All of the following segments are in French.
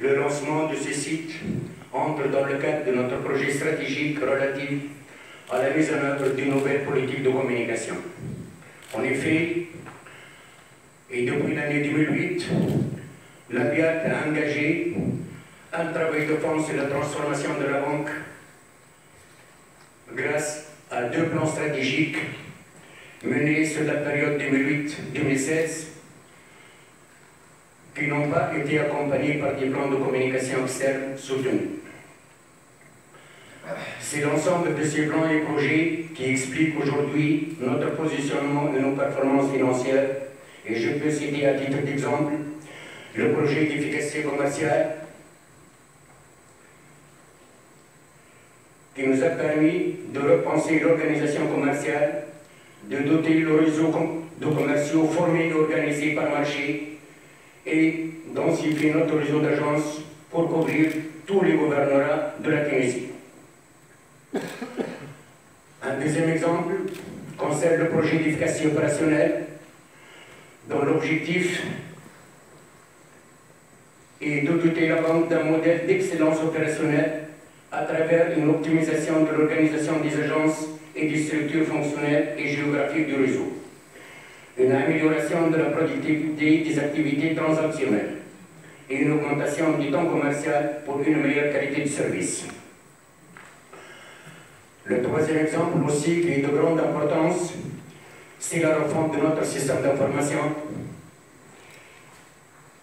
Le lancement de ces sites entre dans le cadre de notre projet stratégique relatif à la mise en œuvre d'une nouvelle politique de communication. En effet, et depuis l'année 2008, la BIAT a engagé un travail de fond sur la transformation de la banque grâce à 2 plans stratégiques menés sur la période 2008-2016 qui n'ont pas été accompagnés par des plans de communication externe soutenus. C'est l'ensemble de ces plans et projets qui expliquent aujourd'hui notre positionnement et nos performances financières. Et je peux citer à titre d'exemple le projet d'efficacité commerciale qui nous a permis de repenser l'organisation commerciale, de doter le réseau de commerciaux formés et organisés par marché et densifier notre réseau d'agences pour couvrir tous les gouvernorats de la Tunisie. Un deuxième exemple concerne le projet d'efficacité opérationnelle dont l'objectif est de doter la banque d'un modèle d'excellence opérationnelle à travers une optimisation de l'organisation des agences et des structures fonctionnelles et géographiques du réseau, une amélioration de la productivité des activités transactionnelles et une augmentation du temps commercial pour une meilleure qualité de service. Le troisième exemple aussi qui est de grande importance, c'est la refonte de notre système d'information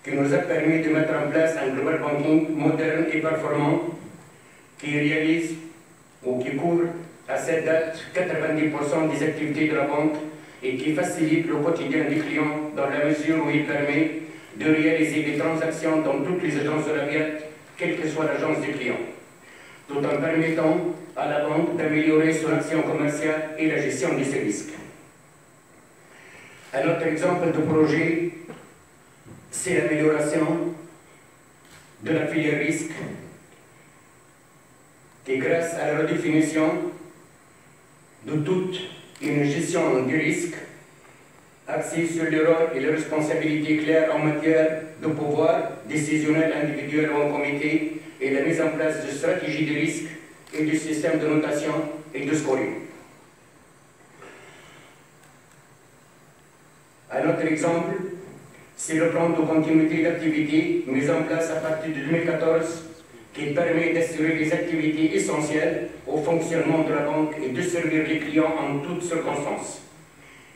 qui nous a permis de mettre en place un global banking moderne et performant qui réalise ou qui couvre à cette date 90% des activités de la banque et qui facilite le quotidien des clients dans la mesure où il permet de réaliser des transactions dans toutes les agences de la BIAT, quelle que soit l'agence du client, tout en permettant à la banque d'améliorer son action commerciale et la gestion de ses risques. Un autre exemple de projet, c'est l'amélioration de la filière risque, qui grâce à la redéfinition de toute une gestion des risques, axée sur les rôles et les responsabilités claires en matière de pouvoir décisionnel individuel ou en comité, et la mise en place de stratégies de risque et de systèmes de notation et de scoring. Un autre exemple, c'est le plan de continuité d'activité mis en place à partir de 2014 qui permet d'assurer les activités essentielles au fonctionnement de la banque et de servir les clients en toutes circonstances.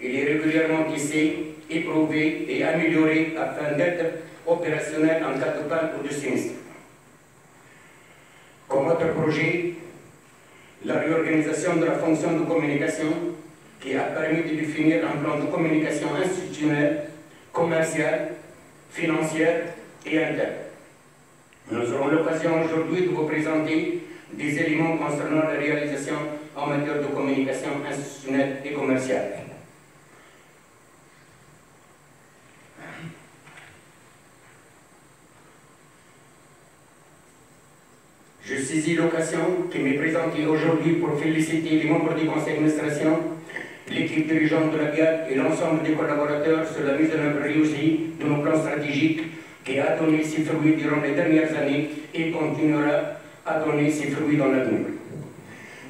Il est régulièrement tissé, éprouvé et amélioré afin d'être opérationnel en cas de panne ou de sinistre. Comme autre projet, la réorganisation de la fonction de communication qui a permis de définir un plan de communication institutionnelle, commerciale, financière et interne. Nous aurons l'occasion aujourd'hui de vous présenter des éléments concernant la réalisation en matière de communication institutionnelle et commerciale. Je saisis l'occasion qui m'est présentée aujourd'hui pour féliciter les membres du conseil d'administration, l'équipe dirigeante de la BIAT et l'ensemble des collaborateurs sur la mise en œuvre réussie de nos plans stratégiques qui a donné ses fruits durant les dernières années et continuera à donner ses fruits dans l'avenir.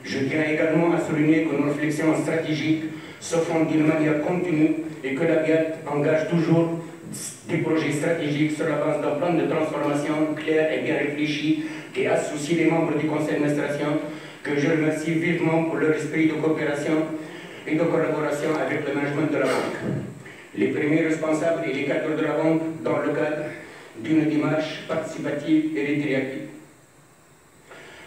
Je tiens également à souligner que nos réflexions stratégiques se font d'une manière continue et que la BIAT engage toujours des projets stratégiques sur la base d'un plan de transformation clair et bien réfléchi qui associe les membres du conseil d'administration, que je remercie vivement pour leur esprit de coopération et de collaboration avec le management de la banque. Les premiers responsables et les cadres de la banque dans le cadre d'une démarche participative et réiterative.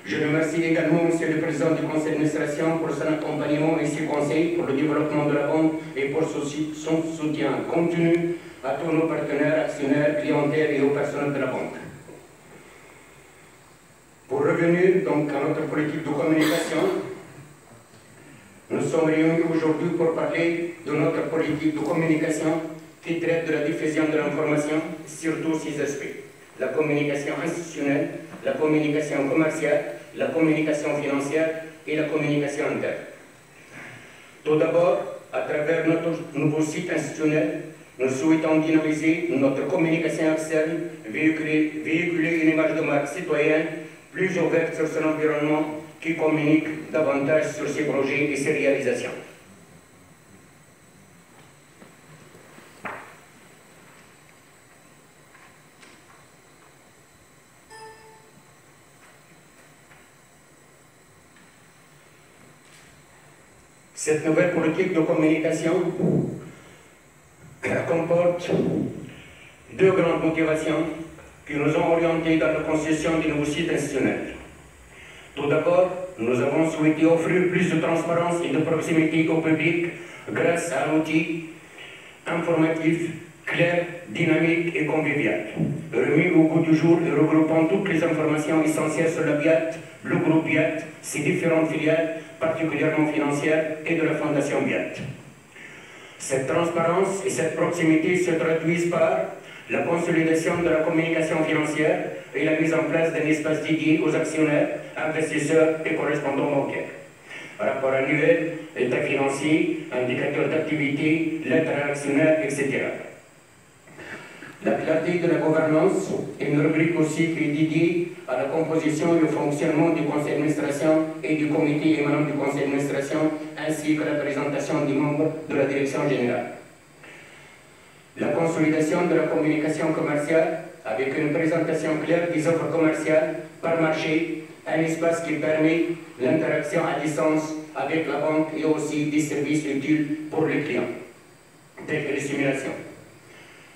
Je remercie également M. le Président du Conseil d'administration pour son accompagnement et ses conseils pour le développement de la banque et pour son soutien continu à tous nos partenaires, actionnaires, clientèle et au personnel de la banque. Pour revenir donc à notre politique de communication, nous sommes réunis aujourd'hui pour parler de notre politique de communication qui traite de la diffusion de l'information sur tous ses aspects. La communication institutionnelle, la communication commerciale, la communication financière et la communication interne. Tout d'abord, à travers notre nouveau site institutionnel Nous souhaitons dynamiser notre communication externe, véhiculer une image de marque citoyenne plus ouverte sur son environnement qui communique davantage sur ses projets et ses réalisations. Cette nouvelle politique de communication comporte deux grandes motivations qui nous ont orientés dans la construction du nouveau site institutionnel. Tout d'abord, nous avons souhaité offrir plus de transparence et de proximité au public grâce à un outil informatif, clair, dynamique et convivial, remis au goût du jour et regroupant toutes les informations essentielles sur la BIAT, le groupe BIAT, ses différentes filiales, particulièrement financières, et de la Fondation BIAT. Cette transparence et cette proximité se traduisent par la consolidation de la communication financière et la mise en place d'un espace dédié aux actionnaires, investisseurs et correspondants bancaires. Rapport annuel, état financier, indicateurs d'activité, lettres à l'actionnaire, etc. La clarté de la gouvernance est une rubrique aussi qui est dédiée à la composition et au fonctionnement du conseil d'administration et du comité émanant du conseil d'administration, ainsi que la présentation des membres de la direction générale. La consolidation de la communication commerciale avec une présentation claire des offres commerciales par marché, un espace qui permet l'interaction à distance avec la banque et aussi des services utiles pour les clients, tels que les simulations.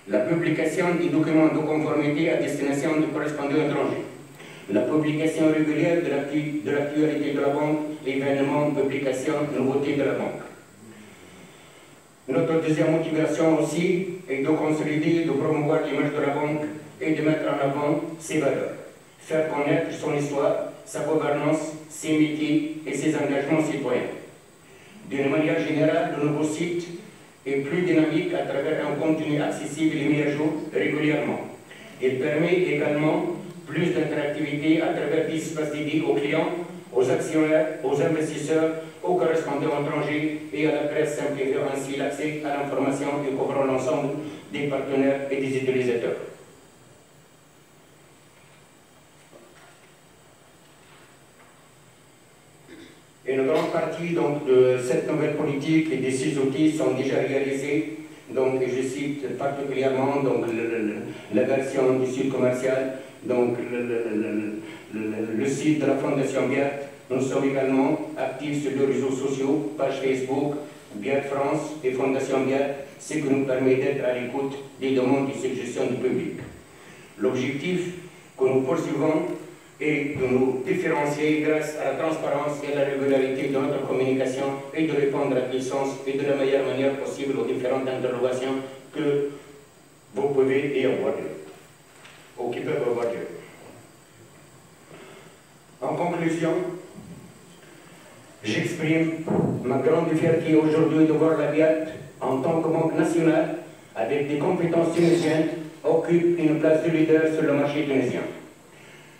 La publication des documents de conformité à destination des correspondants étrangers. La publication régulière de l'actualité de la banque, événements, publications, nouveautés de la banque. Notre deuxième motivation aussi est de consolider, de promouvoir l'image de la banque et de mettre en avant ses valeurs. Faire connaître son histoire, sa gouvernance, ses métiers et ses engagements citoyens. D'une manière générale, le nouveau site est plus dynamique à travers un contenu accessible et mis à jour régulièrement. Il permet également plus d'interactivité à travers des espaces dédiés aux clients, aux actionnaires, aux investisseurs, aux correspondants étrangers et à la presse, simplifiant ainsi l'accès à l'information et couvrant l'ensemble des partenaires et des utilisateurs. Une grande partie donc, de cette nouvelle politique et de ces outils sont déjà réalisés. Donc, je cite particulièrement donc, la version du site commercial, donc le site de la Fondation BIAT. Nous sommes également actifs sur les réseaux sociaux, page Facebook, BIAT France et Fondation BIAT, ce qui nous permet d'être à l'écoute des demandes et suggestions du public. L'objectif que nous poursuivons et de nous différencier grâce à la transparence et à la régularité de notre communication et de répondre à puissance et de la meilleure manière possible aux différentes interrogations que vous pouvez y avoir lieu, ou qui peuvent avoir lieu. En conclusion, j'exprime ma grande fierté aujourd'hui de voir la BIAT en tant que banque nationale avec des compétences tunisiennes occupe une place de leader sur le marché tunisien.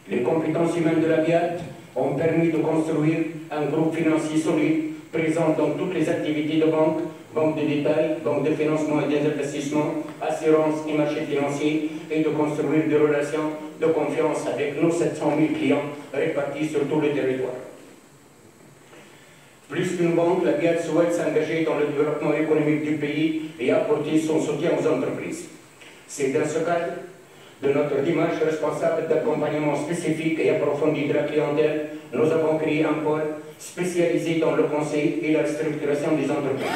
Les compétences humaines de la BIAT ont permis de construire un groupe financier solide, présent dans toutes les activités de banque, banque de détail, banque de financement et des investissements, assurance et marché financier, et de construire des relations de confiance avec nos 700 000 clients répartis sur tout le territoire. Plus qu'une banque, la BIAT souhaite s'engager dans le développement économique du pays et apporter son soutien aux entreprises. C'est dans ce cadre de notre démarche responsable d'accompagnement spécifique et approfondi de la clientèle, nous avons créé un pôle spécialisé dans le conseil et la structuration des entreprises.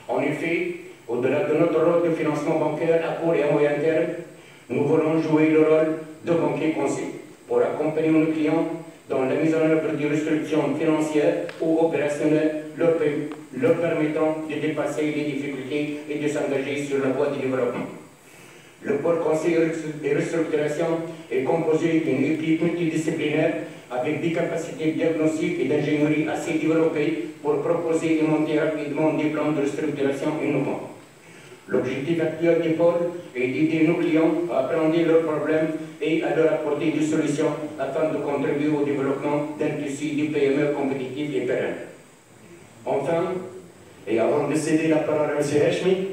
En effet, au-delà de notre rôle de financement bancaire à court et à moyen terme, nous voulons jouer le rôle de banquier conseil pour accompagner nos clients dans la mise en œuvre de restrictions financières ou opérationnelles leur permettant de dépasser les difficultés et de s'engager sur la voie du développement. Le pôle conseil et restructuration est composé d'une équipe multidisciplinaire avec des capacités de diagnostic et d'ingénierie assez développées pour proposer et monter rapidement des plans de restructuration innovants. L'objectif actuel du pôle est d'aider nos clients à appréhender leurs problèmes et à leur apporter des solutions afin de contribuer au développement d'un tissu de PME compétitif et pérenne. Enfin, et avant de céder la parole à M. Hashmi,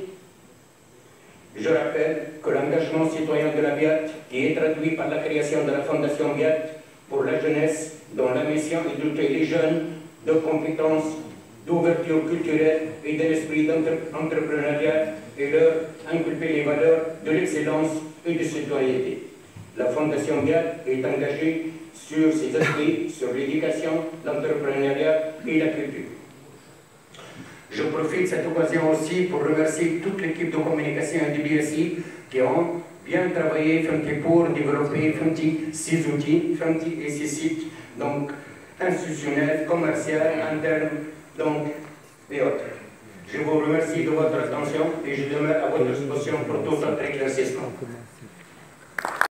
Je rappelle que l'engagement citoyen de la BIAT, qui est traduit par la création de la Fondation BIAT pour la jeunesse, dont la mission est de doter les jeunes de compétences, d'ouverture culturelle et d'un esprit d'entrepreneuriat et leur inculper les valeurs de l'excellence et de citoyenneté. La Fondation BIAT est engagée sur ces aspects, sur l'éducation, l'entrepreneuriat et la culture. Je profite de cette occasion aussi pour remercier toute l'équipe de communication du BSI qui ont bien travaillé pour développer ces outils et ces sites donc, institutionnels, commerciaux, internes et autres. Je vous remercie de votre attention et je demeure à votre disposition pour tout autre éclaircissement.